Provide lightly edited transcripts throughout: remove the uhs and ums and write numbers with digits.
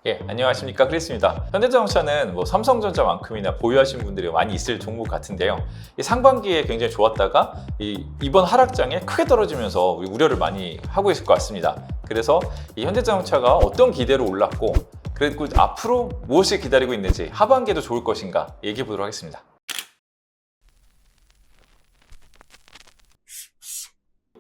안녕하십니까, 크리스입니다. 현대자동차는 삼성전자만큼이나 보유하신 분들이 많이 있을 종목 같은데요. 이 상반기에 굉장히 좋았다가 이번 하락장에 크게 떨어지면서 우리 우려를 많이 하고 있을 것 같습니다. 그래서 이 현대자동차가 어떤 기대로 올랐고 그리고 앞으로 무엇을 기다리고 있는지, 하반기에도 좋을 것인가 얘기해 보도록 하겠습니다.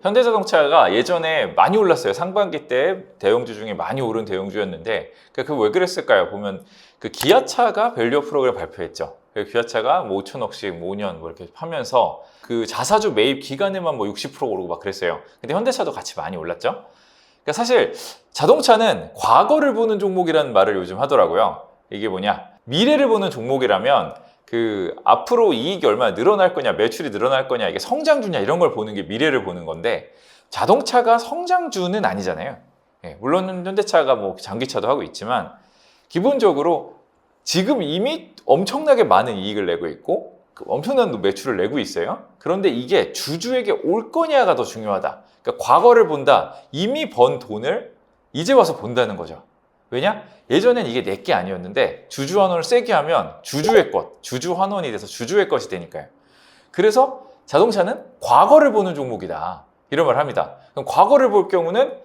현대자동차가 예전에 많이 올랐어요. 상반기 때 대형주 중에 많이 오른 대형주였는데 그 왜 그랬을까요? 보면 그 기아차가 밸류업 프로그램 발표했죠. 기아차가 5천억씩 5년 이렇게 하면서 그 자사주 매입 기간에만 60% 오르고 막 그랬어요. 근데 현대차도 같이 많이 올랐죠. 그러니까 사실 자동차는 과거를 보는 종목이라는 말을 요즘 하더라고요. 이게 뭐냐? 미래를 보는 종목이라면 그 앞으로 이익이 얼마나 늘어날 거냐, 매출이 늘어날 거냐, 이게 성장주냐 이런 걸 보는 게 미래를 보는 건데, 자동차가 성장주는 아니잖아요. 물론 현대차가 전기차도 하고 있지만 기본적으로 지금 이미 엄청나게 많은 이익을 내고 있고 엄청난 매출을 내고 있어요. 그런데 이게 주주에게 올 거냐가 더 중요하다. 그러니까 과거를 본다, 이미 번 돈을 이제 와서 본다는 거죠. 왜냐? 예전엔 이게 내게 아니었는데 주주 환원을 세게 하면 주주의 것, 주주 환원이 돼서 주주의 것이 되니까요. 그래서 자동차는 과거를 보는 종목이다, 이런 말을 합니다. 그럼 과거를 볼 경우는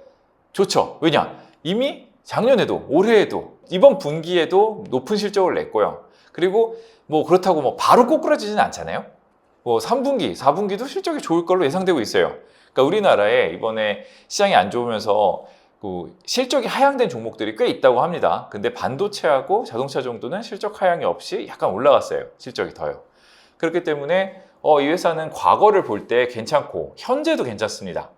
좋죠. 왜냐? 이미 작년에도 올해에도 이번 분기에도 높은 실적을 냈고요. 그리고 그렇다고 바로 꼬꾸라지지는 않잖아요. 3분기, 4분기도 실적이 좋을 걸로 예상되고 있어요. 그러니까 우리나라에 이번에 시장이 안 좋으면서 실적이 하향된 종목들이 꽤 있다고 합니다. 근데 반도체하고 자동차 정도는 실적 하향이 없이 약간 올라갔어요. 실적이 더요. 그렇기 때문에 이 회사는 과거를 볼 때 괜찮고 현재도 괜찮습니다.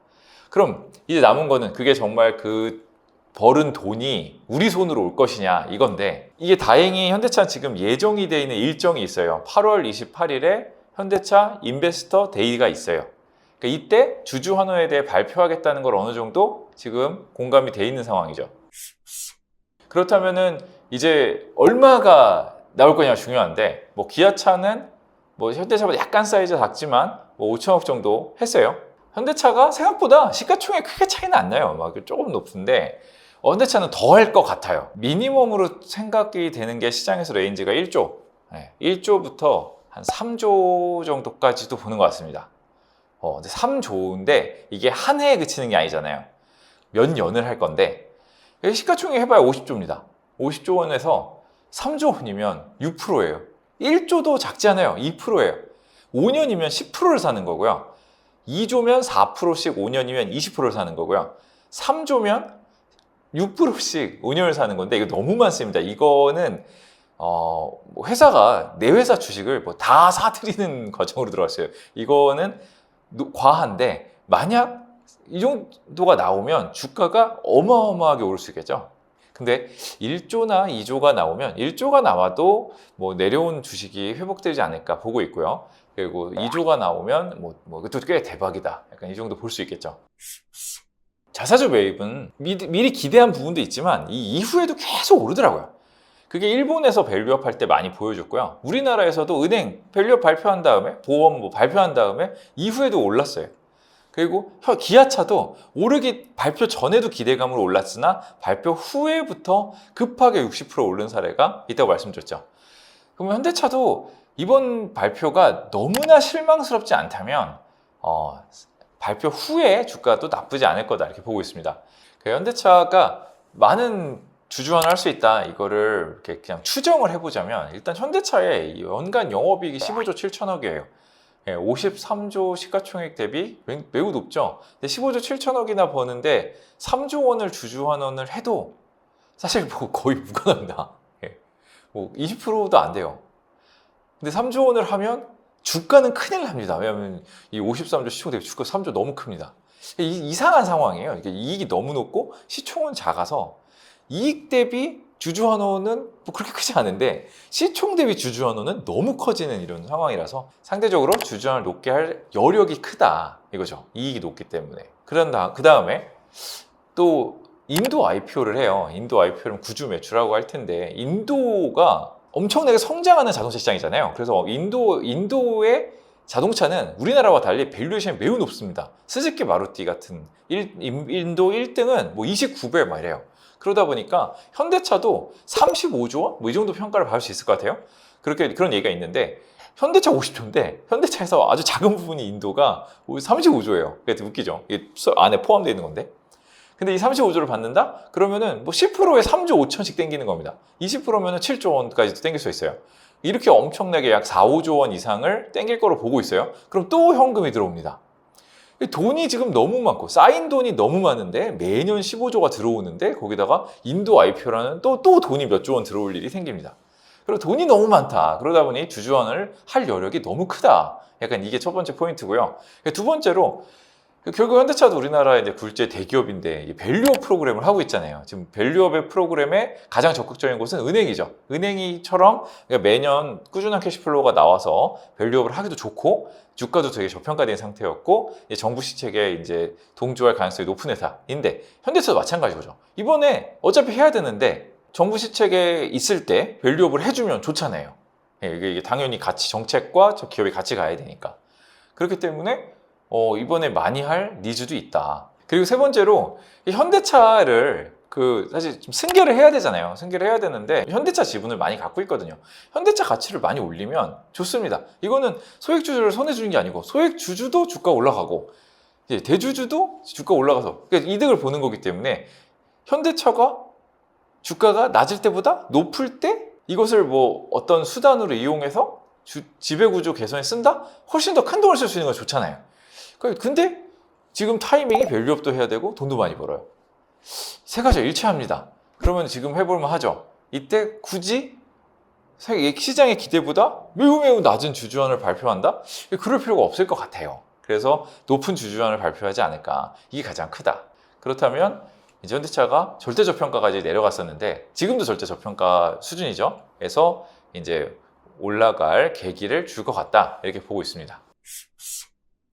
그럼 이제 남은 거는 그게 정말 그 벌은 돈이 우리 손으로 올 것이냐, 이건데, 이게 다행히 현대차 지금 예정이 되어 있는 일정이 있어요. 8월 28일에 현대차 인베스터 데이가 있어요. 그러니까 이때 주주 환원에 대해 발표하겠다는 걸 어느 정도 지금 공감이 돼 있는 상황이죠. 그렇다면은 이제 얼마가 나올 거냐가 중요한데, 기아차는 현대차보다 약간 사이즈가 작지만 5천억 정도 했어요. 현대차가 생각보다 시가총액 크게 차이는 안 나요. 조금 높은데 현대차는 더 할 것 같아요. 미니멈으로 생각이 되는 게 시장에서 레인지가 1조, 1조부터 한 3조 정도까지도 보는 것 같습니다. 근데 3조인데 이게 한 해에 그치는 게 아니잖아요. 몇 년을 할 건데, 시가총액 해봐야 50조입니다. 50조 원에서 3조 원이면 6%예요. 1조도 작지 않아요. 2%예요. 5년이면 10%를 사는 거고요. 2조면 4%씩 5년이면 20%를 사는 거고요. 3조면 6%씩 5년을 사는 건데, 이거 너무 많습니다. 이거는 회사가 내 회사 주식을 다 사들이는 과정으로 들어갔어요. 이거는 과한데, 만약 이 정도가 나오면 주가가 어마어마하게 오를 수 있겠죠. 근데 1조나 2조가 나오면, 1조가 나와도 내려온 주식이 회복되지 않을까 보고 있고요. 그리고 2조가 나오면 그것도 꽤 대박이다, 약간 이 정도 볼 수 있겠죠. 자사주 매입은 미리 기대한 부분도 있지만 이 이후에도 계속 오르더라고요. 그게 일본에서 밸류업 할 때 많이 보여줬고요. 우리나라에서도 은행 밸류업 발표한 다음에, 보험 발표한 다음에 이후에도 올랐어요. 그리고 기아차도 오르기, 발표 전에도 기대감으로 올랐으나 발표 후에부터 급하게 60% 오른 사례가 있다고 말씀드렸죠. 그러면 현대차도 이번 발표가 너무나 실망스럽지 않다면 발표 후에 주가도 나쁘지 않을 거다, 이렇게 보고 있습니다. 현대차가 많은 주주환을 할 수 있다, 이거를 이렇게 그냥 추정을 해보자면, 일단 현대차의 연간 영업이익이 15조 7천억이에요. 53조 시가총액 대비 매우 높죠. 근데 15조 7천억이나 버는데 3조 원을 주주환원을 해도 사실 거의 무관합니다. 20%도 안 돼요. 근데 3조 원을 하면 주가는 큰일 납니다. 왜냐하면 이 53조 시총 대비 주가 3조 너무 큽니다. 이상한 상황이에요. 이익이 너무 높고 시총은 작아서 이익 대비 주주환원은 그렇게 크지 않은데 시총 대비 주주환원은 너무 커지는 이런 상황이라서 상대적으로 주주환원을 높게 할 여력이 크다, 이거죠. 이익이 높기 때문에. 그 다음에 또 인도 IPO를 해요. 인도 IPO는 구주 매출하고 할 텐데, 인도가 엄청나게 성장하는 자동차 시장이잖아요. 그래서 인도의 자동차는 우리나라와 달리 밸류에이션이 매우 높습니다. 스즈키 마루티 같은 인도 1등은 29배 이래요. 그러다 보니까 현대차도 35조 원? 뭐 이 정도 평가를 받을 수 있을 것 같아요. 그런 얘기가 있는데 현대차 50조인데 현대차에서 아주 작은 부분이 인도가 35조예요. 그게 웃기죠. 이게 안에 포함되어 있는 건데. 근데 이 35조를 받는다? 그러면은 뭐 10%에 3조 5천씩 땡기는 겁니다. 20%면은 7조 원까지도 땡길 수 있어요. 이렇게 엄청나게 약 4, 5조 원 이상을 땡길 거로 보고 있어요. 그럼 또 현금이 들어옵니다. 돈이 지금 너무 많고 쌓인 돈이 너무 많은데 매년 15조가 들어오는데 거기다가 인도 IPO라는 또 돈이 몇 조 원 들어올 일이 생깁니다. 그리고 돈이 너무 많다. 그러다 보니 주주환을 할 여력이 너무 크다. 약간 이게 첫 번째 포인트고요. 두 번째로 결국 현대차도 우리나라의 이제 굴제 대기업인데 이 밸류업 프로그램을 하고 있잖아요. 지금 밸류업의 프로그램에 가장 적극적인 곳은 은행이죠. 은행이처럼 매년 꾸준한 캐시플로우가 나와서 밸류업을 하기도 좋고 주가도 되게 저평가된 상태였고 정부 시책에 이제 동조할 가능성이 높은 회사인데 현대차도 마찬가지죠. 이번에 어차피 해야 되는데 정부 시책에 있을 때 밸류업을 해주면 좋잖아요. 이게 당연히 같이 정책과 저 기업이 같이 가야 되니까. 그렇기 때문에 이번에 많이 할 니즈도 있다. 그리고 세 번째로 현대차를 사실 좀 승계를 해야 되잖아요. 승계를 해야 되는데 현대차 지분을 많이 갖고 있거든요. 현대차 가치를 많이 올리면 좋습니다. 이거는 소액주주를 손해주는 게 아니고 소액주주도 주가 올라가고 대주주도 주가 올라가서 그러니까 이득을 보는 거기 때문에 현대차가 주가가 낮을 때보다 높을 때 이것을 뭐 어떤 수단으로 이용해서 지배구조 개선에 쓴다? 훨씬 더 큰 돈을 쓸 수 있는 건 좋잖아요. 근데 지금 타이밍이 밸류업도 해야 되고 돈도 많이 벌어요. 세 가지가 일치합니다. 그러면 지금 해볼만 하죠. 이때 굳이 시장의 기대보다 매우 낮은 주주환을 발표한다? 그럴 필요가 없을 것 같아요. 그래서 높은 주주환을 발표하지 않을까. 이게 가장 크다. 그렇다면 이제 현대차가 절대 저평가까지 내려갔었는데 지금도 절대 저평가 수준이죠. 그래서 이제 올라갈 계기를 줄 것 같다. 이렇게 보고 있습니다.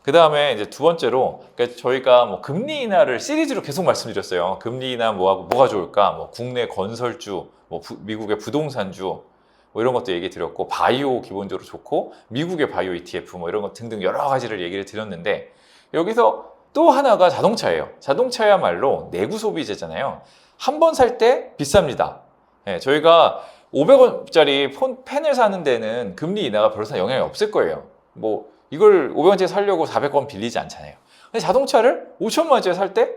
그 다음에 이제 두 번째로 그러니까 저희가 뭐 금리 인하를 시리즈로 계속 말씀드렸어요. 금리 인하 뭐가 좋을까? 뭐 국내 건설주, 뭐 미국의 부동산주 뭐 이런 것도 얘기 드렸고 바이오 기본적으로 좋고 미국의 바이오 ETF 뭐 이런 것 등등 여러 가지를 얘기를 드렸는데 여기서 또 하나가 자동차예요. 자동차야말로 내구 소비재잖아요. 한 번 살 때 비쌉니다. 저희가 500원짜리 펜을 사는 데는 금리 인하가 별로 영향이 없을 거예요. 뭐 이걸 500원짜리 사려고 400원 빌리지 않잖아요. 근데 자동차를 5천만 원짜리 살 때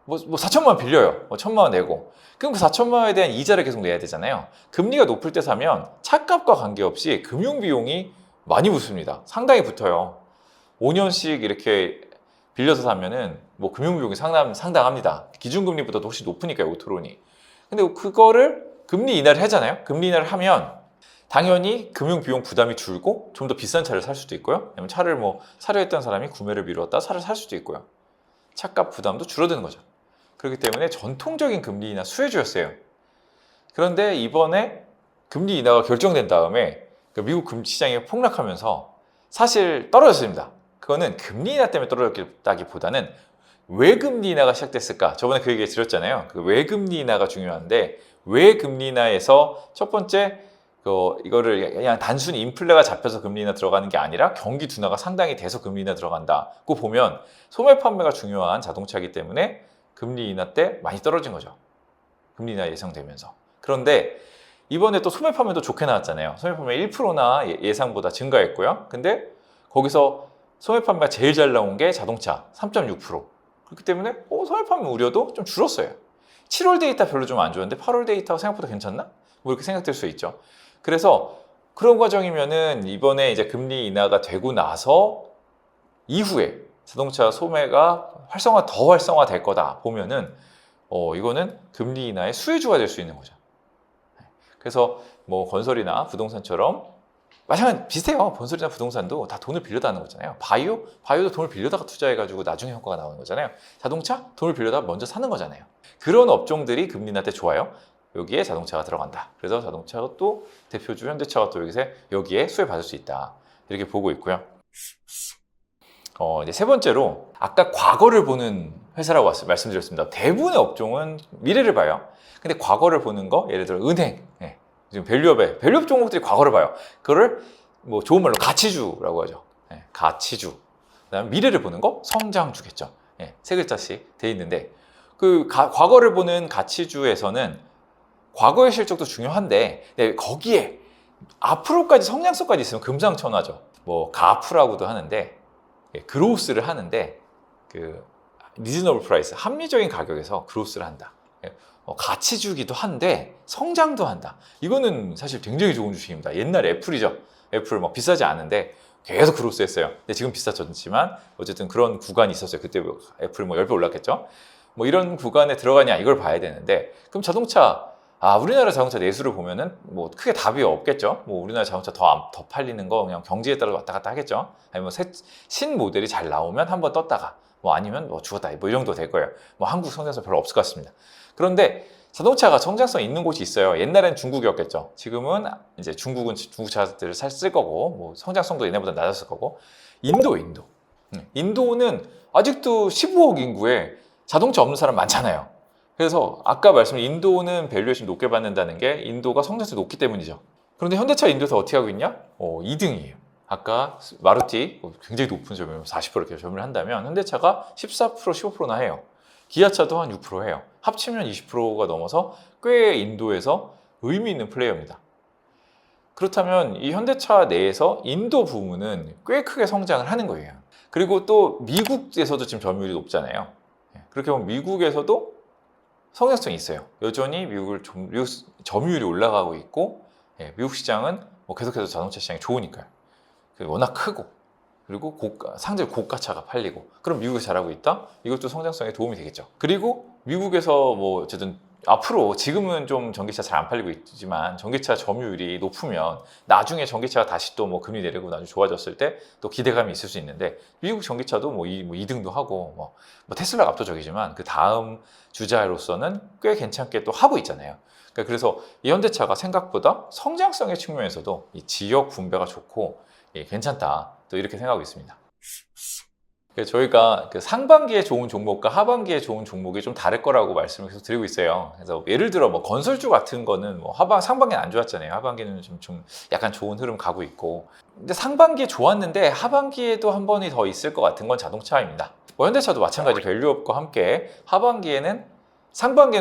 뭐 4천만 원 빌려요. 1천만 원 내고. 그럼 그 4천만 원에 대한 이자를 계속 내야 되잖아요. 금리가 높을 때 사면 차값과 관계없이 금융 비용이 많이 붙습니다. 상당히 붙어요. 5년씩 이렇게 빌려서 사면은 뭐 금융 비용이 상당합니다. 기준금리보다도 훨씬 높으니까요, 오토론이. 근데 그거를 금리 인하를 하잖아요. 금리 인하를 하면 당연히 금융 비용 부담이 줄고 좀 더 비싼 차를 살 수도 있고요. 아니면 차를 뭐 사려 했던 사람이 구매를 미뤘다 차를 살 수도 있고요. 차값 부담도 줄어드는 거죠. 그렇기 때문에 전통적인 금리 인하 수혜주였어요. 그런데 이번에 금리 인하가 결정된 다음에 미국 금리 시장이 폭락하면서 사실 떨어졌습니다. 그거는 금리 인하 때문에 떨어졌다기보다는 왜 금리 인하가 시작됐을까? 저번에 그 얘기 드렸잖아요. 왜 금리 인하가 중요한데 왜 금리 인하에서 첫 번째 이거를 그냥 단순히 인플레가 잡혀서 금리 인하 들어가는 게 아니라 경기 둔화가 상당히 돼서 금리 인하 들어간다고 보면 소매 판매가 중요한 자동차이기 때문에 금리 인하 때 많이 떨어진 거죠. 금리 인하 예상되면서. 그런데 이번에 또 소매 판매도 좋게 나왔잖아요. 소매 판매 1%나 예상보다 증가했고요. 근데 거기서 소매 판매가 제일 잘 나온 게 자동차 3.6%. 그렇기 때문에 소매 판매 우려도 좀 줄었어요. 7월 데이터 별로 좀 안 좋은데 8월 데이터가 생각보다 괜찮나? 뭐 이렇게 생각될 수 있죠. 그래서 그런 과정이면은 이번에 이제 금리 인하가 되고 나서 이후에 자동차 소매가 더 활성화될 거다 보면은 이거는 금리 인하의 수혜주가 될 수 있는 거죠. 그래서 뭐 건설이나 부동산처럼 마찬가지 비슷해요. 건설이나 부동산도 다 돈을 빌려다 하는 거잖아요. 바이오도 돈을 빌려다가 투자해가지고 나중에 효과가 나오는 거잖아요. 자동차 돈을 빌려다가 먼저 사는 거잖아요. 그런 업종들이 금리 인하 때 좋아요. 여기에 자동차가 들어간다. 그래서 자동차가 또 대표주 현대차가 또 여기에 수혜받을 수 있다. 이렇게 보고 있고요. 이제 세 번째로 아까 과거를 보는 회사라고 말씀드렸습니다. 대부분의 업종은 미래를 봐요. 근데 과거를 보는 거 예를 들어 은행, 지금 밸류업 종목들이 과거를 봐요. 그거를 뭐 좋은 말로 가치주라고 하죠. 가치주. 그다음에 미래를 보는 거 성장주겠죠. 세 글자씩 돼 있는데 과거를 보는 가치주에서는 과거의 실적도 중요한데 거기에 앞으로까지 성장성까지 있으면 금상첨화죠. 뭐 가프라고도 하는데 그로스를 하는데 리즈너블 프라이스, 합리적인 가격에서 그로스를 한다. 가치주기도 한데 성장도 한다. 이거는 사실 굉장히 좋은 주식입니다. 옛날 애플이죠. 애플 뭐 비싸지 않은데 계속 그로스 했어요. 근데 지금 비싸졌지만 어쨌든 그런 구간이 있었어요. 그때 애플 뭐 10배 올랐겠죠. 뭐 이런 구간에 들어가냐 이걸 봐야 되는데, 그럼 자동차, 우리나라 자동차 내수를 보면은 뭐 크게 답이 없겠죠. 뭐 우리나라 자동차 더 팔리는 거 그냥 경제에 따라 왔다 갔다 하겠죠. 아니면 신 모델이 잘 나오면 한번 떴다가 뭐 아니면 뭐 죽었다 뭐 이 정도 될 거예요. 뭐 한국 성장성 별로 없을 것 같습니다. 그런데 자동차가 성장성 있는 곳이 있어요. 옛날엔 중국이었겠죠. 지금은 이제 중국은 중국 차들을 쓸 거고, 뭐 성장성도 옛날보다 낮았을 거고. 인도는 아직도 15억 인구에 자동차 없는 사람 많잖아요. 그래서 아까 말씀드린 인도는 밸류에이션 높게 받는다는 게 인도가 성장성이 높기 때문이죠. 그런데 현대차 인도에서 어떻게 하고 있냐? 2등이에요. 아까 마루티 굉장히 높은 점유율 40% 이렇게 점유를 한다면 현대차가 14% 15%나 해요. 기아차도 한 6% 해요. 합치면 20%가 넘어서 꽤 인도에서 의미 있는 플레이어입니다. 그렇다면 이 현대차 내에서 인도 부문은 꽤 크게 성장을 하는 거예요. 그리고 또 미국에서도 지금 점유율이 높잖아요. 그렇게 보면 미국에서도 성장성이 있어요. 여전히 미국 점유율이 올라가고 있고, 미국 시장은 뭐 계속해서 자동차 시장이 좋으니까요. 워낙 크고, 그리고 상당히 고가차가 팔리고, 그럼 미국에서 잘하고 있다? 이것도 성장성에 도움이 되겠죠. 그리고 미국에서 뭐 어쨌든 앞으로 지금은 좀 전기차 잘 안 팔리고 있지만 전기차 점유율이 높으면 나중에 전기차가 다시 또 뭐 금리 내리고 나중에 좋아졌을 때 또 기대감이 있을 수 있는데, 미국 전기차도 뭐 2등도 하고 뭐 테슬라가 압도적이지만 그 다음 주자로서는 꽤 괜찮게 또 하고 있잖아요. 그래서 이 현대차가 생각보다 성장성의 측면에서도 이 지역 분배가 좋고 괜찮다, 또 이렇게 생각하고 있습니다. 저희가 상반기에 좋은 종목과 하반기에 좋은 종목이 좀 다를 거라고 말씀을 계속 드리고 있어요. 그래서 예를 들어 뭐 건설주 같은 거는 뭐 상반기는 안 좋았잖아요. 하반기는 좀 약간 좋은 흐름 가고 있고, 근데 상반기에 좋았는데 하반기에도 한 번이 더 있을 것 같은 건 자동차입니다. 뭐 현대차도 마찬가지 밸류업과 함께 상반기에는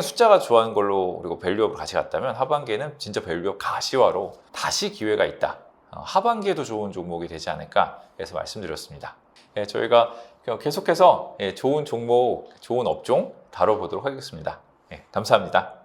숫자가 좋아하는 걸로, 그리고 밸류업을 같이 갔다면 하반기에는 진짜 밸류업 가시화로 다시 기회가 있다. 하반기에도 좋은 종목이 되지 않을까 해서 말씀드렸습니다. 저희가 계속해서 좋은 종목, 좋은 업종 다뤄보도록 하겠습니다. 감사합니다.